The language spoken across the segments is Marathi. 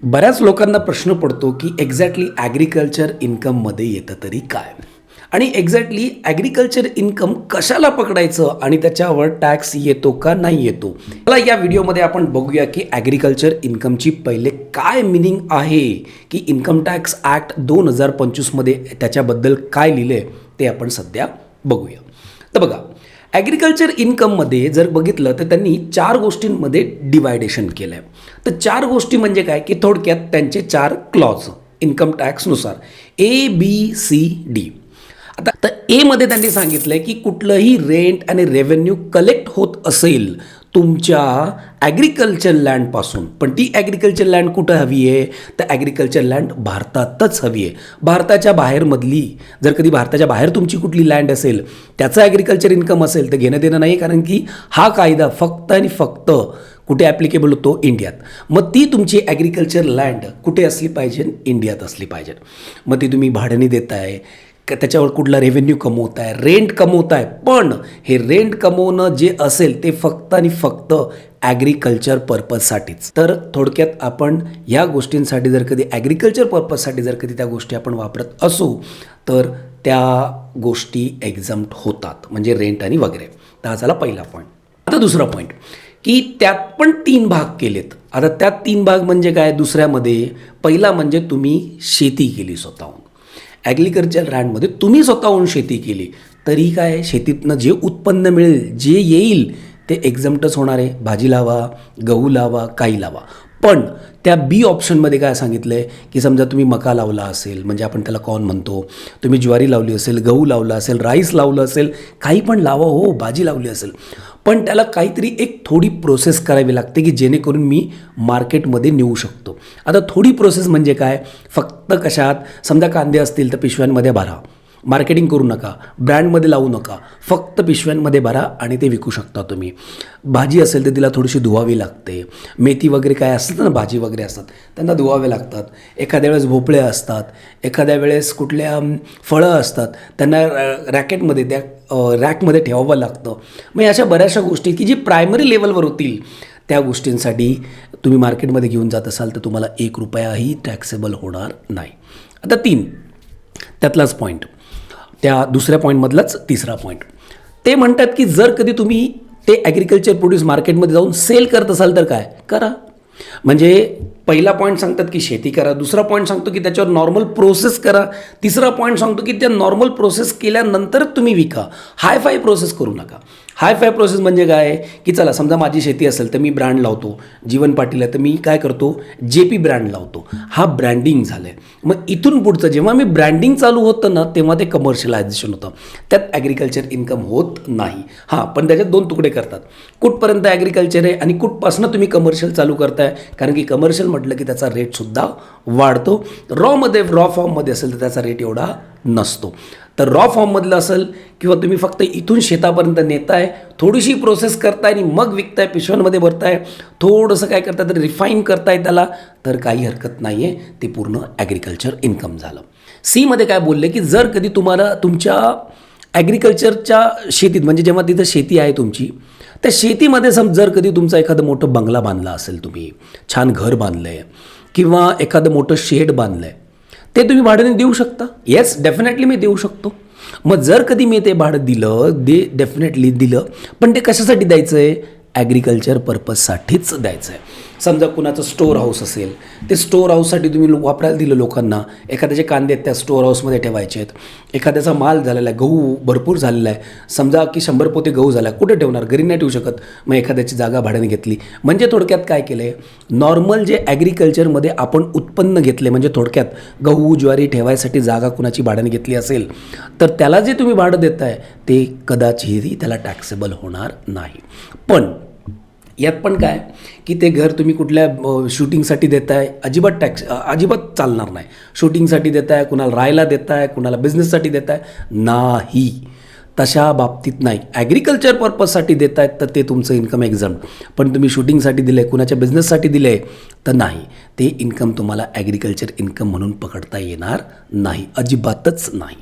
बऱ्याच लोकांना प्रश्न पडतो की एक्झॅक्टली ॲग्रिकल्चर इन्कममध्ये येतं तरी काय आणि एक्झॅक्टली ॲग्रिकल्चर इन्कम कशाला पकडायचं आणि त्याच्यावर टॅक्स येतो का नाही येतो. मला या व्हिडिओमध्ये आपण बघूया की ॲग्रिकल्चर इन्कमची पहिले काय मिनिंग आहे, की इन्कम टॅक्स ॲक्ट 2025मध्ये त्याच्याबद्दल काय लिहिलं आहे ते आपण सध्या बघूया. तर बघा, ॲग्रिकल्चर इन्कममध्ये जर बघितलं तर त्यांनी 4 गोष्टींमध्ये डिवायडेशन केलं आहे. तर 4 गोष्टी म्हणजे काय, की थोडक्यात त्यांचे 4 क्लॉज इन्कम टॅक्सनुसार ABCD. आता तर एमध्ये त्यांनी सांगितलं आहे की कुठलंही रेंट आणि रेव्हेन्यू कलेक्ट होत असेल तुमच्या ॲग्रिकल्चर लँडपासून, पण ती ॲग्रिकल्चर लँड कुठं हवी आहे, तर ॲग्रिकल्चर लँड भारतातच हवी आहे. भारताच्या बाहेरमधली जर कधी भारताच्या बाहेर तुमची कुठली लँड असेल त्याचं ॲग्रिकल्चर इन्कम असेल तर घेणं देणं नाही, कारण की हा कायदा फक्त आणि फक्त कुठे ॲप्लिकेबल होतो, इंडियात. मग ती तुमची ॲग्रिकल्चर लँड कुठे असली पाहिजे, इंडियात असली पाहिजे. मग ती तुम्ही भाड्याने देताय का, त्याच्यावर कुठला रेव्हेन्यू कमवताय, रेंट कमवताय, पण हे रेंट कमवणं जे असेल ते फक्त आणि फक्त ॲग्रिकल्चर पर्पजसाठीच. तर थोडक्यात आपण ह्या गोष्टींसाठी जर कधी ॲग्रिकल्चर पर्पजसाठी जर कधी त्या गोष्टी आपण वापरत असू तर त्या गोष्टी एक्झम्प्ट होतात, म्हणजे रेंट आणि वगैरे. तर हा झाला पहिला पॉईंट. आता दुसरा पॉईंट, की त्यात पण 3 भाग केलेत. आता त्यात 3 भाग म्हणजे काय, दुसऱ्यामध्ये पहिला म्हणजे तुम्ही शेती केली स्वतःहून. ॲग्रिकल्चर लँडमध्ये तुम्ही स्वतःहून शेती केली तरी काय, शेतीतनं जे उत्पन्न मिळेल, जे येईल ते एक्झम्प्टच होणार आहे. भाजी लावा, गहू लावा, काही लावा. पण त्या बी ऑप्शनमध्ये काय सांगितलं आहे, की समजा तुम्ही मका लावला असेल, म्हणजे आपण त्याला कॉर्न म्हणतो, तुम्ही ज्वारी लावली असेल, गहू लावला असेल, राईस लावलं असेल, काही पण लावा हो, भाजी लावली असेल, पण त्याला काहीतरी एक थोडी प्रोसेस करावी लागते की जेणेकरून मी मार्केटमध्ये नेऊ शकतो. आता थोडी प्रोसेस म्हणजे काय, फक्त कशात, समजा कांदे असतील तर पिशव्यांमध्ये भरा, मार्केटिंग करू नका, ब्रँडमध्ये लावू नका, फक्त पिशव्यांमध्ये भरा आणि ते विकू शकता तुम्ही. भाजी असेल तर तिला थोडीशी धुवावी लागते, मेथी वगैरे काय असतात ना, भाजी वगैरे असतात त्यांना धुवावे लागतात. एखाद्या वेळेस भोपळे असतात, एखाद्या वेळेस कुठल्या फळं असतात, त्यांना रॅकेटमध्ये त्या रॅकमध्ये ठेवावं लागतं. मग अशा बऱ्याचशा गोष्टी की जी प्रायमरी लेवलवर होतील त्या गोष्टींसाठी तुम्ही मार्केटमध्ये घेऊन जात असाल तर तुम्हाला 1 रुपयाही टॅक्सेबल होणार नाही. आता 3 त्यातलाच पॉईंट, त्या दुसऱ्या पॉईंटमधलाच तिसरा पॉईंट. ते म्हणतात की जर कधी तुम्ही ते ॲग्रिकल्चर प्रोड्यूस मार्केटमध्ये जाऊन सेल करत असाल तर काय करा. म्हणजे पहिला पॉईंट सांगतात की शेती करा, दुसरा पॉईंट सांगतो की त्याच्यावर नॉर्मल प्रोसेस करा, तिसरा पॉईंट सांगतो की त्या नॉर्मल प्रोसेस केल्यानंतरच तुम्ही विका. हाय फाय प्रोसेस करू नका. हाय फाय प्रोसेस म्हणजे काय, की चला समजा माझी शेती असेल तर मी ब्रँड लावतो, जीवन पाटील आहे तर मी काय करतो, JP ब्रँड लावतो. हा ब्रँडिंग झालं आहे. मग इथून पुढचं जेव्हा मी ब्रँडिंग चालू होतं ना तेव्हा ते कमर्शियलायझेशन होतं, त्यात ॲग्रिकल्चर इन्कम होत नाही. हां, पण त्याच्यात 2 तुकडे करतात, कुठपर्यंत ॲग्रिकल्चर आहे आणि कुठपासून तुम्ही कमर्शियल चालू करताय, कारण की कमर्शियल म्हटलं की त्याचा रेटसुद्धा वाढतो. रॉ फॉर्ममध्ये असेल तर त्याचा रेट एवढा नसतो. तर रॉ फॉर्ममधलं असेल किंवा तुम्ही फक्त इथून शेतापर्यंत नेताय, थोडीशी प्रोसेस करताय आणि मग विकताय, पिशव्यांमध्ये भरताय, थोडंसं काय करताय तर रिफाईन करताय त्याला, तर काही हरकत नाही आहे, ते पूर्ण ॲग्रिकल्चर इन्कम झालं. सीमध्ये काय बोलले, की जर कधी तुम्हाला तुमच्या ॲग्रिकल्चरच्या शेतीत, म्हणजे जेव्हा तिथं शेती आहे तुमची, त्या शेतीमध्ये जर कधी तुमचा एखादं मोठं बंगला बांधला असेल, तुम्ही छान घर बांधलं आहे किंवा एखादं मोठं शेड बांधलं आहे, ते तुम्ही भाड्याने देऊ शकता. येस, डेफिनेटली मी देऊ शकतो. मग जर कधी मी ते भाडं दिलं, डेफिनेटली दिलं, पण ते कशासाठी द्यायचं आहे, ॲग्रिकल्चर पर्पजसाठीच द्यायचं आहे. समजा कुणाचं स्टोअर हाऊस असेल, ते स्टोअर हाऊससाठी तुम्ही वापरायला दिलं लोकांना, एखाद्याचे कांदे आहेत त्या स्टोअर हाऊसमध्ये ठेवायचे आहेत, एखाद्याचा माल झालेला आहे, गहू भरपूर झालेला आहे, समजा की 100 पोते गहू झाला आहे, कुठे ठेवणार, घरी नाही ठेवू शकत, मग एखाद्याची जागा भाड्याने घेतली. म्हणजे थोडक्यात काय केलं आहे, नॉर्मल जे ॲग्रिकल्चरमध्ये आपण उत्पन्न घेतले, म्हणजे थोडक्यात गहू ज्वारी ठेवायसाठी जागा कुणाची भाड्याने घेतली असेल तर त्याला जे तुम्ही भाडं देताय ते कदाचितही त्याला टॅक्सेबल होणार नाही. पण यात पण काय, की ते घर तुम्ही कुठल्या शूटिंगसाठी देताय, अजिबात चालणार नाही. शूटिंगसाठी देताय, कुणाला राहायला देताय, कुणाला बिझनेससाठी देताय, नाही, तशा बाबतीत नाही. ॲग्रिकल्चर पर्पजसाठी देतायत तर ते तुमचं इन्कम एक्झम्प्ट, पण तुम्ही शूटिंगसाठी दिलं आहे, कुणाच्या बिझनेससाठी दिलं आहे तर नाही, ते इन्कम तुम्हाला ॲग्रिकल्चर इन्कम म्हणून पकडता येणार नाही, अजिबातच नाही.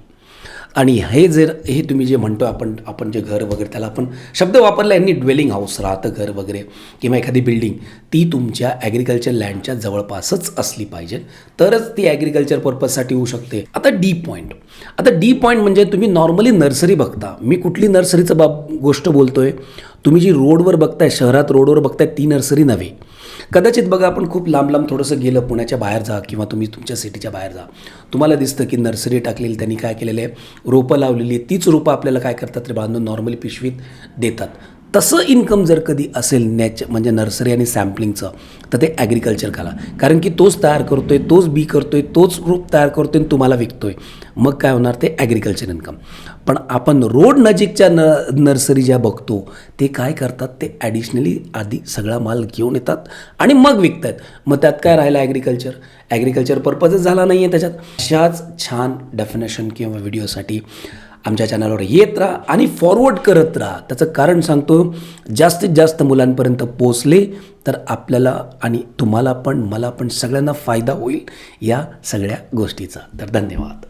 आणि हे तुम्ही जे म्हणतो आपण जे घर वगैरे त्याला आपण शब्द वापरला यांनी ड्वेलिंग हाऊस राहतं घर वगैरे किंवा एखादी बिल्डिंग ती तुमच्या ॲग्रिकल्चर लँडच्या जवळपासच असली पाहिजे तरच ती ॲग्रिकल्चर पर्पजसाठी होऊ शकते. आता डी पॉईंट म्हणजे तुम्ही नॉर्मली नर्सरी बघता. मी कुठली नर्सरीचं गोष्ट बोलतोय, तुम्ही जी रोडवर बघताय, शहरात रोडवर बघताय ती नर्सरी नव्हे. कदाचित बघा आपण खूप लांब थोडंसं गेलं, पुण्याच्या बाहेर जा किंवा तुम्ही तुमच्या सिटीच्या बाहेर जा, तुम्हाला दिसतं की नर्सरी टाकलेली त्यांनी काय केलेलं आहे, रोपं लावलेली आहे. तीच रोपं आपल्याला काय करतात रे बांधून नॉर्मली पिशवीत देतात. तसं इन्कम जर कधी असेल म्हणजे नर्सरी आणि सॅम्पलिंगचं, तर ते ॲग्रिकल्चर करा. कारण की तोच तयार करतोय, तोच बी करतोय, तोच रोप तयार करतोय आणि तुम्हाला विकतोय. मग काय होणार, ते ॲग्रिकल्चर इन्कम. पण आपण रोड नजीकच्या नर्सरी ज्या बघतो ते काय करतात, ते ॲडिशनली आधी सगळा माल घेऊन येतात आणि मग विकत आहेत. मग त्यात काय राहिलं, ॲग्रिकल्चर पर्पजच झाला नाही आहे त्याच्यात. अशाच छान डेफिनेशन किंवा व्हिडिओसाठी आमच्या चॅनलवर येत राहा आणि फॉरवर्ड करत राहा. त्याचं कारण सांगतो, जास्तीत जास्त मुलांपर्यंत पोचले तर आपल्याला आणि तुम्हाला पण मला पण सगळ्यांना फायदा होईल या सगळ्या गोष्टीचा. तर धन्यवाद.